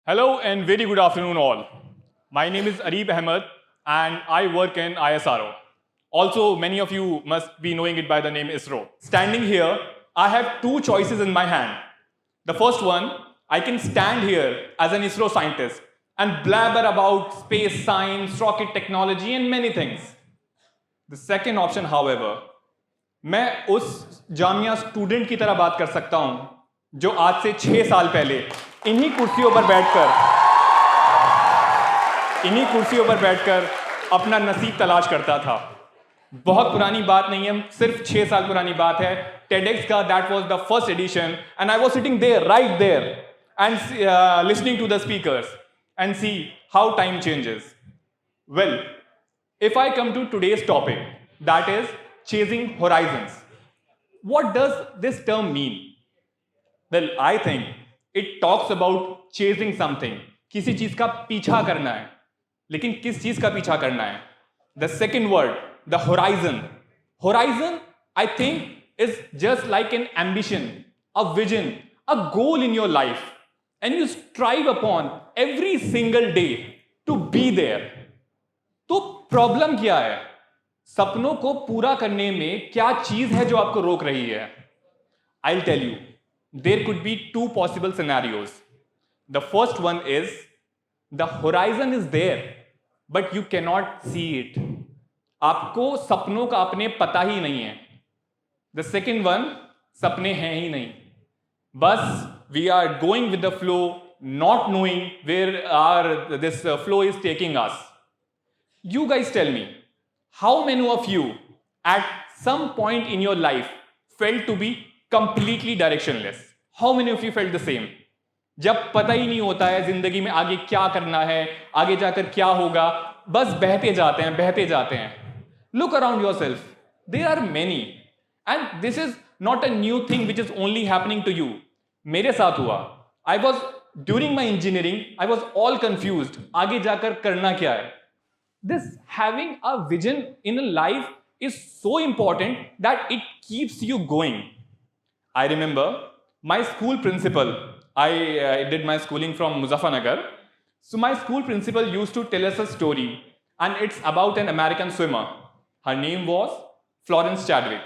Hello and very good afternoon, all. My name is Areeb Ahmed and I work in ISRO. Also, many of you must be knowing it by the name ISRO. Standing here, I have two choices in my hand. The first one, I can stand here as an ISRO scientist and blabber about space science, rocket technology, and many things. The second option, however, मैं उस Jamia student की तरह बात कर सकता हूं जो आज से 6 साल पहले इन्हीं कुर्सियों पर बैठकर अपना नसीब तलाश करता था। बहुत पुरानी बात नहीं है, सिर्फ 6 साल पुरानी बात है। TEDx का that was the first edition and I was sitting there right there and listening to the speakers and see how time changes. Well, if I come to today's topic, that is chasing horizons. What does this term mean? Well, I think it talks about chasing something. किसी चीज का पीछा करना है, लेकिन किस चीज का पीछा करना है? The second word, the horizon. Horizon, I think, is just like an ambition, a vision, a goal in your life, and you strive upon every single day to be there. तो प्रॉब्लम क्या है? सपनों को पूरा करने में क्या चीज है जो आपको रोक रही है? I'll tell you, there could be two possible scenarios. The first one is the horizon is there, but you cannot see it. आपको सपनों का अपने पता ही नहीं है. The second one, सपने हैं ही नहीं. बस we are going with the flow, not knowing where this flow is taking us. You guys tell me, how many of you at some point in your life felt to be completely directionless? How many of you felt the same? जब पता ही नहीं होता है जिंदगी में आगे क्या करना है, आगे जाकर क्या होगा, बस बहते जाते हैं. Look around yourself. There are many. And this is not a new thing which is only happening to you. मेरे साथ हुआ. During my engineering, I was all confused. आगे जाकर करना क्या है? This having a vision in a life is so important that it keeps you going. I remember my school principal, I did my schooling from Muzaffarnagar. So my school principal used to tell us a story, and it's about an American swimmer. Her name was Florence Chadwick.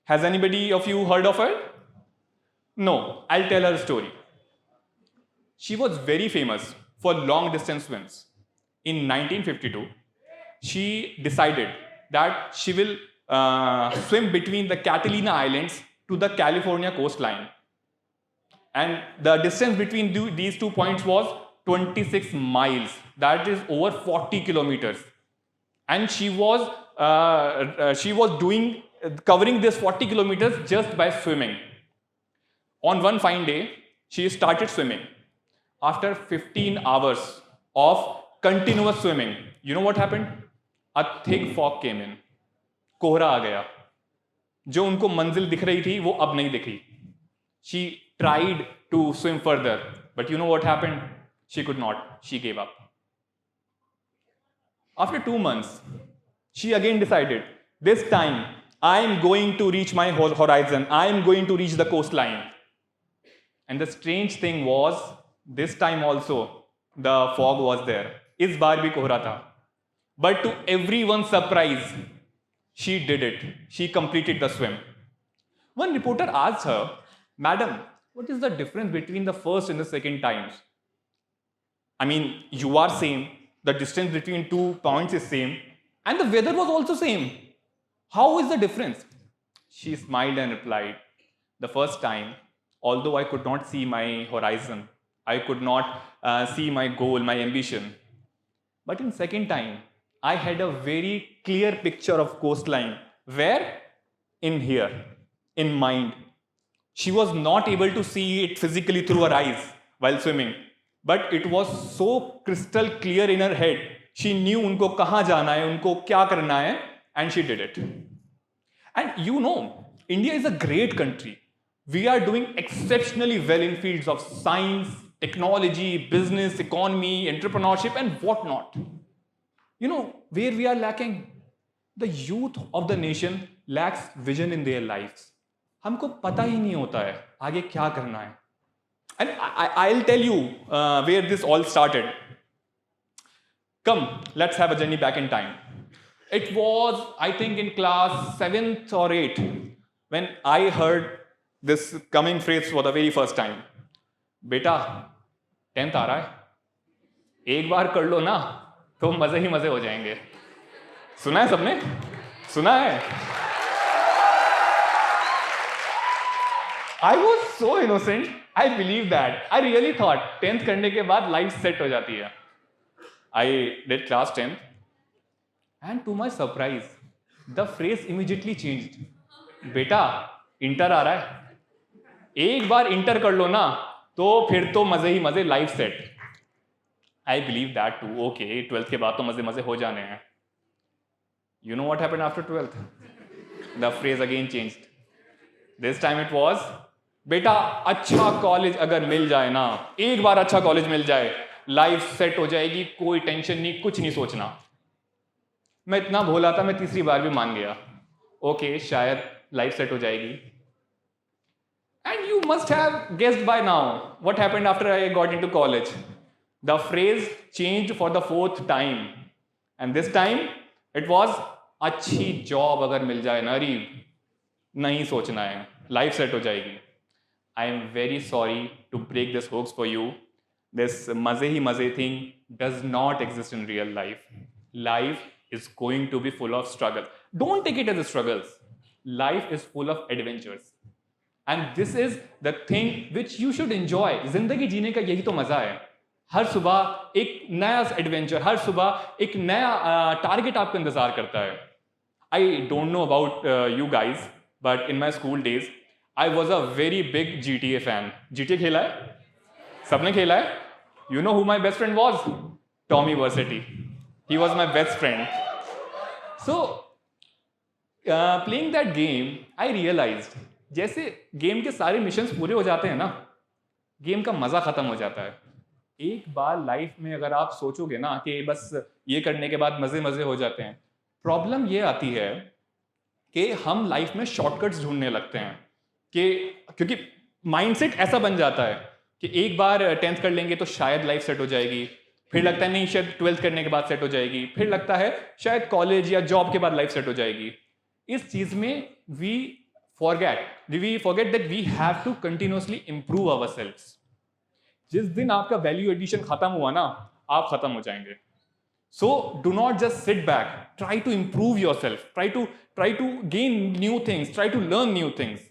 Has anybody of you heard of her? No, I'll tell her a story. She was very famous for long distance swims. In 1952, she decided that she will swim between the Catalina Islands to the California coastline. And the distance between these 2 points was 26 miles. That is over 40 kilometers. And she was covering this 40 kilometers just by swimming. On one fine day, she started swimming. After 15 hours of continuous swimming, you know what happened? A thick fog came in. कोहरा आ गया. जो उनको मंजिल दिख रही थी वो अब नहीं दिखी. She tried to swim further, but you know what happened? She could not. She gave up. After 2 months, she again decided, this time I am going to reach my horizon. I am going to reach the coastline. And the strange thing was, this time also the fog was there. इस बार भी कोहरा था. But to everyone's surprise, she did it. She completed the swim. One reporter asked her, Madam, what is the difference between the first and the second times? I mean, you are same. The distance between 2 points is same. And the weather was also same. How is the difference? She smiled and replied, the first time, although I could not see my horizon, I could not see my goal, my ambition. But in second time, I had a very clear picture of coastline. Where? In here, in mind. She was not able to see it physically through her eyes while swimming, but it was so crystal clear in her head. She knew उनको कहाँ जाना है, उनको क्या करना है, and she did it. And you know, India is a great country. We are doing exceptionally well in fields of science, technology, business, economy, entrepreneurship, and whatnot. You know where we are lacking? The youth of the nation lacks vision in their lives. हमको पता ही नहीं होता है आगे क्या करना है. And I'll tell you where this all started. Come, let's have a journey back in time. It was, I think, in class 7th or 8th when I heard this coming phrase for the very first time. बेटा 10th आ रहा है, एक बार कर लो ना तो मजे ही मजे हो जाएंगे. सुना है सबने? सुना है? I was so innocent. I believed that. I really thought 10th करने के बाद life set हो जाती है. I did class 10th, and to my surprise, the phrase immediately changed. बेटा इंटर आ रहा है, एक बार इंटर कर लो ना तो फिर तो मजे ही मजे, life set. I believe that too. Okay, 12th के बाद तो मजे मजे हो जाने हैं. You know what happened after 12th? The phrase again changed. This time it was, बेटा अच्छा कॉलेज अगर मिल जाए ना, एक बार अच्छा कॉलेज मिल जाए, लाइफ सेट हो जाएगी, कोई टेंशन नहीं, कुछ नहीं सोचना. मैं इतना भोला था, मैं तीसरी बार भी मान गया. ओके, शायद लाइफ सेट हो जाएगी. And you must have guessed by now what happened after I got into college. The phrase changed for the 4th time, and this time it was, अच्छी जॉब अगर मिल जाए ना री, नहीं सोचना है, लाइफ सेट हो जाएगी. I am very sorry to break this hoax for you. This maze hi maze thing does not exist in real life. Life is going to be full of struggle. Don't take it as struggles. Life is full of adventures. And this is the thing which you should enjoy. जिंदगी जीने का यही तो मजा है. हर सुबह एक नया एडवेंचर, हर सुबह एक नया टारगेट आपको इंतजार करता है. I don't know about you guys, but in my school days, I was a very big GTA fan. GTA खेला है? सबने खेला है? You know who my best friend was? Tommy Vercetti. He was my best friend. So, playing that game, I realized, जैसे game के सारे missions पूरे हो जाते हैं ना, गेम का मज़ा ख़त्म हो जाता है. एक बार लाइफ में अगर आप सोचोगे ना कि बस ये करने के बाद मज़े मज़े हो जाते हैं, प्रॉब्लम ये आती है कि हम लाइफ में शॉर्टकट्स ढूंढने लगते हैं. कि क्योंकि माइंडसेट ऐसा बन जाता है कि एक बार 10th कर लेंगे तो शायद लाइफ सेट हो जाएगी, फिर लगता है नहीं शायद 12th करने के बाद सेट हो जाएगी, फिर लगता है शायद कॉलेज या जॉब के बाद लाइफ सेट हो जाएगी. इस चीज में we forget that we have to continuously improve ourselves. जिस दिन आपका वैल्यू एडिशन खत्म हुआ ना, आप खत्म हो जाएंगे. So do not just sit back, try to improve yourself, try to gain new things, try to learn new things.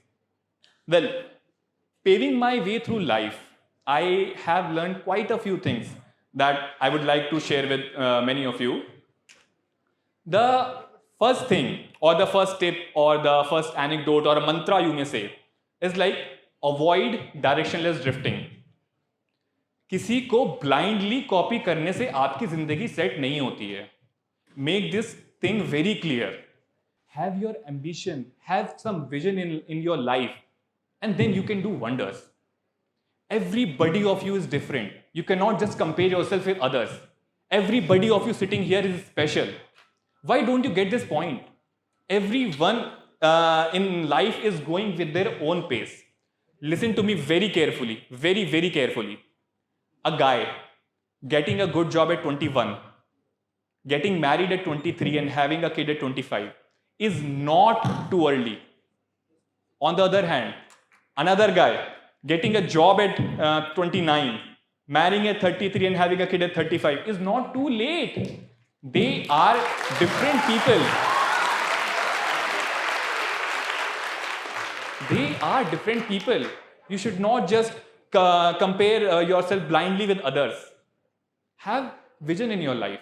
Well, paving my way through life, I have learned quite a few things that I would like to share with many of you. The first thing, or the first tip, or the first anecdote, or a mantra you may say, is like avoid directionless drifting. किसी को blindly copy करने से आपकी जिंदगी set नहीं होती है. Make this thing very clear. Have your ambition, have some vision in your life. And then you can do wonders. Everybody of you is different. You cannot just compare yourself with others. Everybody of you sitting here is special. Why don't you get this point? Everyone in life is going with their own pace. Listen to me very carefully, very, very carefully. A guy getting a good job at 21, getting married at 23 and having a kid at 25 is not too early. On the other hand, another guy getting a job at 29, marrying at 33 and having a kid at 35 is not too late. They are different people. They are different people. You should not just compare yourself blindly with others. Have vision in your life.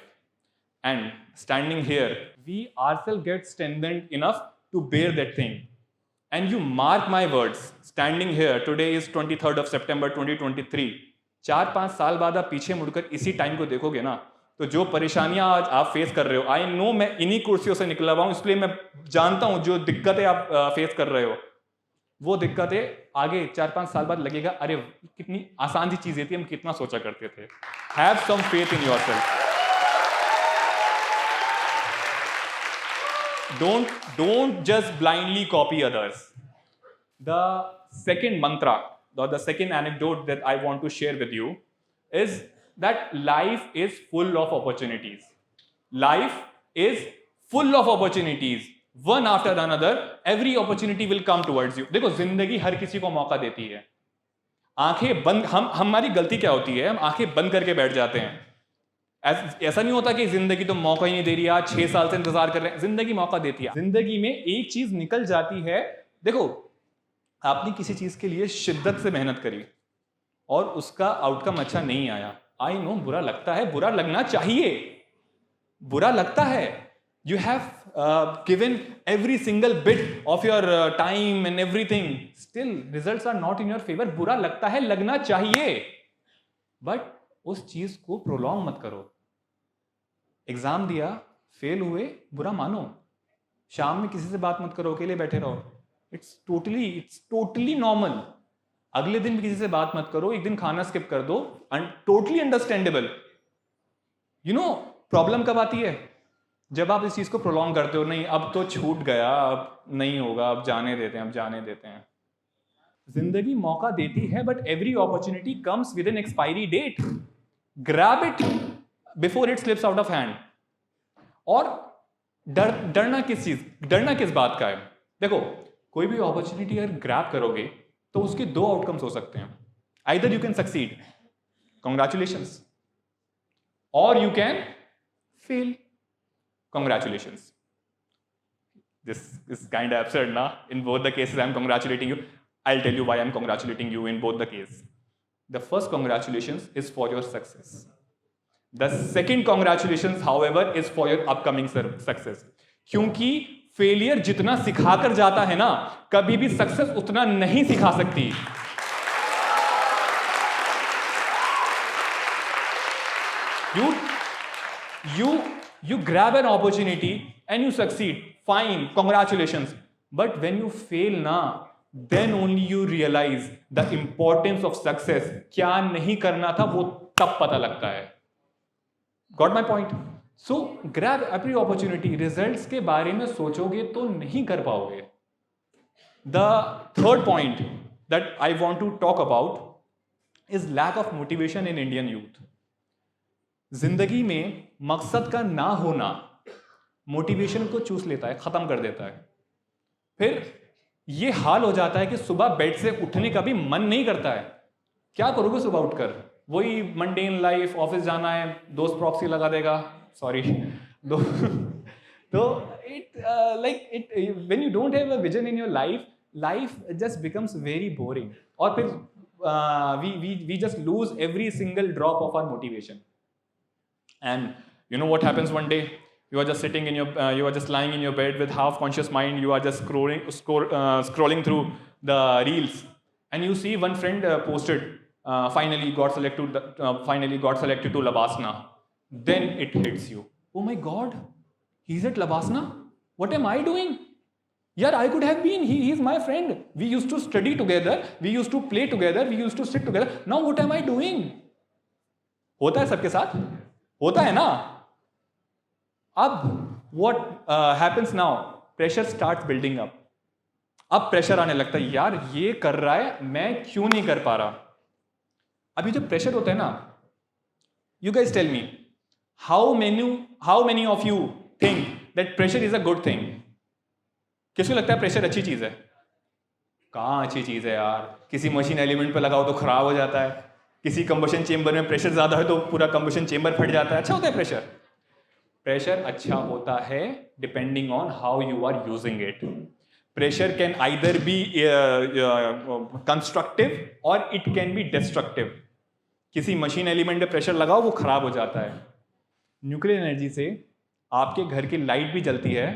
And standing here, we ourselves get strengthened enough to bear that thing. And you mark my words, standing here, today is 23rd of September 2023. 4-5 साल बाद आप पीछे मुड़कर इसी time को देखोगे ना, तो जो परेशानियां आज आप फेस कर रहे हो, आई नो मैं इन्हीं कुर्सियों से निकला हुआ हूं, इसलिए मैं जानता हूं जो दिक्कतें आप फेस कर रहे हो, वो दिक्कतें आगे 4-5 साल बाद लगेगा अरे कितनी आसान सी चीजें थी, हम कितना सोचा करते थे. Have some faith in yourself. Don't just blindly copy others. The second mantra the second anecdote that I want to share with you is that life is full of opportunities. Life is full of opportunities. One after another, every opportunity will come towards you. देखो जिंदगी हर किसी को मौका देती है. आंखें बंद, हमारी गलती क्या होती है, हम आंखें बंद करके बैठ जाते हैं. ऐसा नहीं होता कि जिंदगी तो मौका ही नहीं दे रही, आज 6 साल से इंतजार कर रहे हैं. जिंदगी मौका देती है. जिंदगी में एक चीज निकल जाती है. देखो, आपने किसी चीज के लिए शिद्दत से मेहनत करी और उसका आउटकम अच्छा नहीं आया. आई नो, बुरा लगता है, बुरा लगना चाहिए, बुरा लगता है. You have given every single bit of your time and everything, still results are not in your favour. बुरा लगता है, लगना चाहिए, बट उस चीज को प्रोलॉन्ग मत करो. एग्जाम दिया, फेल हुए, बुरा मानो. शाम में किसी से बात मत करो, अकेले बैठे रहो. It's totally normal. अगले दिन भी किसी से बात मत करो, एक दिन खाना स्किप कर दो, totally understandable. You know problem कब आती है? जब आप इस चीज को प्रोलॉन्ग करते हो. नहीं, अब तो छूट गया, अब नहीं होगा, अब जाने देते हैं, अब जाने देते हैं. जिंदगी मौका देती है, but every opportunity comes with an expiry date. Grab it before it slips out of hand. और डरना किस बात का है? देखो, कोई भी अपॉर्चुनिटी अगर ग्रैब करोगे तो उसके 2 आउटकम्स हो सकते हैं. Either you can succeed, congratulations, और you can fail, congratulations. This is kind of absurd, na? In both the cases, I'm congratulating you. I'll tell you why I'm congratulating you in both the cases. The first congratulations is for your success. The second congratulations, however, is for your upcoming success. क्योंकि failure जितना सिखाकर जाता है ना, कभी भी success उतना नहीं सिखा सकती. You grab an opportunity and you succeed. Fine, congratulations. But when you fail na, then only you realize the importance of success. क्या नहीं करना था वो तब पता लगता है. Got my point? So grab every opportunity. Results के बारे में सोचोगे तो नहीं कर पाओगे. The third point that I want to talk about is lack of motivation in Indian youth. जिंदगी में मकसद का ना होना मोटिवेशन को चूस लेता है, खत्म कर देता है. फिर ये हाल हो जाता है कि सुबह बेड से उठने का भी मन नहीं करता है. क्या करोगे सुबह उठकर? वही मंडेन लाइफ, ऑफिस जाना है, दोस्त प्रॉक्सी लगा देगा, सॉरी तो it when you don't have a vision in your life just becomes very boring. और फिर we just lose every single drop of our motivation. And you know what happens one day? You are just sitting you are just lying in your bed with half conscious mind. You are just scrolling through the reels, and you see one friend posted, finally got selected to Labasna. Then it hits you. Oh my God, he's at Labasna. What am I doing? Yeah, I could have been. He's my friend. We used to study together. We used to play together. We used to sit together. Now what am I doing? होता है सबके साथ, होता है ना. अब what happens now? Pressure starts building up. अब pressure आने लगता है, यार ये कर रहा है, मैं क्यों नहीं कर पा रहा. अभी जब प्रेशर होता है ना, you guys tell me, how many of you think that pressure is a good thing? किसको लगता है प्रेशर अच्छी चीज है? कहाँ अच्छी चीज है यार. किसी मशीन एलिमेंट पे लगाओ तो खराब हो जाता है. किसी कंबशन चेंबर में प्रेशर ज्यादा है तो पूरा कंबशन चेंबर फट जाता है. अच्छा होता है प्रेशर? प्रेशर अच्छा होता है depending on how you are using it. Pressure can either be constructive or it can be destructive. किसी मशीन एलिमेंट पे प्रेशर लगाओ वो खराब हो जाता है. न्यूक्लियर एनर्जी से आपके घर की लाइट भी जलती है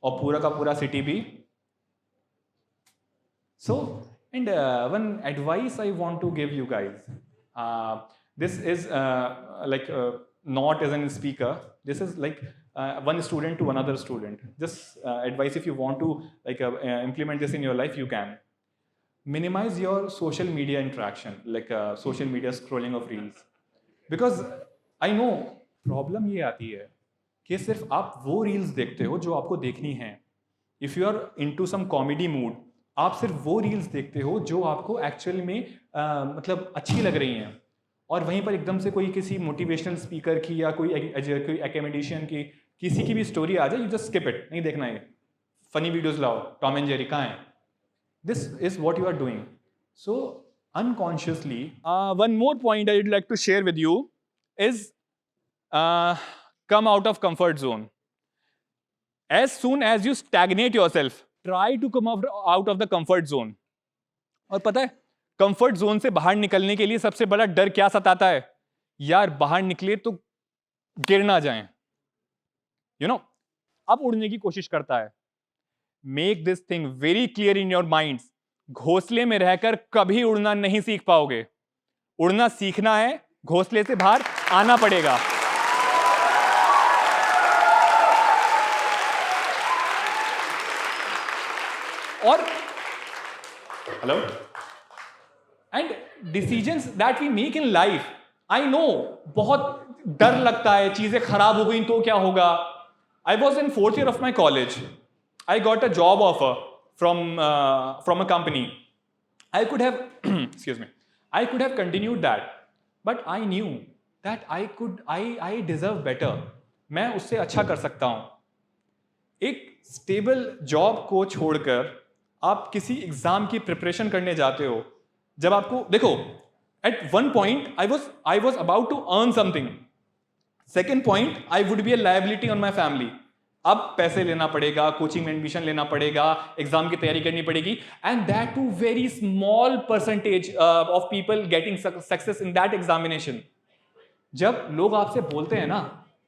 और पूरा का पूरा सिटी भी. सो and one advice I want to give you guys, this is not as a speaker, this is like one student to another student. Just advice, if you want to implement this in your life, you can. Minimize your social media interaction, social media scrolling of reels, because I know problem ये आती है कि सिर्फ आप वो reels देखते हो जो आपको देखनी है. If you are into some comedy mood, आप सिर्फ वो रील्स देखते हो जो आपको एक्चुअल में मतलब अच्छी लग रही हैं, और वहीं पर एकदम से कोई किसी मोटिवेशनल स्पीकर की या कोई एकेडमिशियन की किसी की भी स्टोरी आ जाए, यू जस्ट स्किप इट, नहीं देखना है, फनी वीडियोस लाओ, टॉम एंड जेरी कहाँ है. This is what you are doing. So unconsciously, one more point I'd like to share with you is come out of comfort zone. As soon as you stagnate yourself, try to come out of the comfort zone. और पता है comfort zone से बाहर निकलने के लिए सबसे बड़ा डर क्या सताता है? यार बाहर निकले तो गिर ना जाएं. You know, अब उड़ने की कोशिश करता है. Make this thing very clear in your mind. घोंसले में रहकर कभी उड़ना नहीं सीख पाओगे. उड़ना सीखना है, घोंसले से बाहर आना पड़ेगा. और hello, and decisions that we make in life, I know बहुत डर लगता है, चीजें खराब हो गई तो क्या होगा. I was in 4th year of my college. I got a job offer from a company. I could have excuse me, I could have continued that, but I knew that I deserve better. मैं उससे अच्छा कर सकता हूँ. एक stable job को छोड़कर आप किसी एग्जाम की प्रिपरेशन करने जाते हो. जब आपको देखो, at one point I was about to earn something. Second point, I would be a liability on my family. अब पैसे लेना पड़ेगा, कोचिंग में एडमिशन लेना पड़ेगा, एग्जाम की तैयारी करनी पड़ेगी, and that too very small percentage of people getting success in that examination. जब लोग आपसे बोलते हैं ना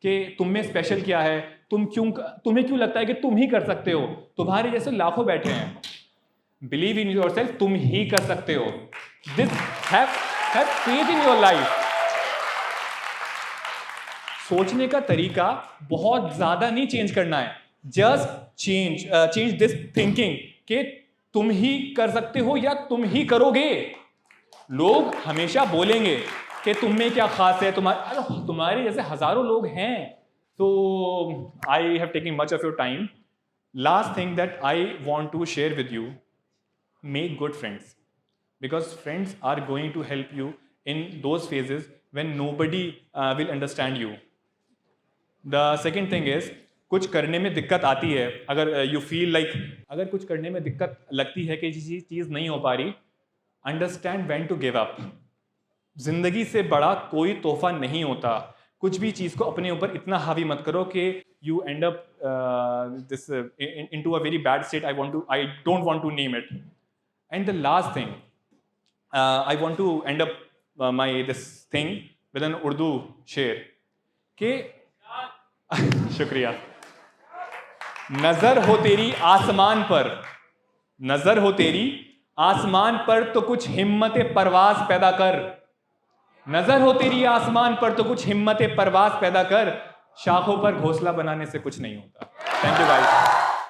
कि तुम में स्पेशल क्या है, तुम्हें क्यों लगता है कि तुम ही कर सकते हो, तुम्हारे जैसे लाखों बैठे हैं. बिलीव इन योरसेल्फ, तुम ही कर सकते हो. This have faith in your life. सोचने का तरीका बहुत ज्यादा नहीं चेंज करना है. जस्ट चेंज दिस थिंकिंग कि तुम ही कर सकते हो या तुम ही करोगे. लोग हमेशा बोलेंगे कि तुम में क्या खास है, तुम्हारे जैसे हजारों लोग हैं. तो I have taking much of your time. Last thing that I want to share with you, make good friends, because friends are going to help you in those phases when nobody will understand you. The second thing is, कुछ करने में दिक्कत आती है, अगर you feel like अगर कुछ करने में दिक्कत लगती है कि चीज़ नहीं हो पा रही, understand when to give up. जिंदगी से बड़ा कोई तोहफा नहीं होता. कुछ भी चीज़ को अपने ऊपर इतना हावी मत करो कि you end up this into a very bad state. I don't want to name it. And the last thing, I want to end up my this thing with an Urdu शेर कि शुक्रिया. नजर हो तेरी आसमान पर, नजर हो तेरी आसमान पर तो कुछ हिम्मत परवाज पैदा कर. नजर हो तेरी आसमान पर तो कुछ हिम्मत परवाज पैदा कर. शाखों पर घोंसला बनाने से कुछ नहीं होता. Thank you guys.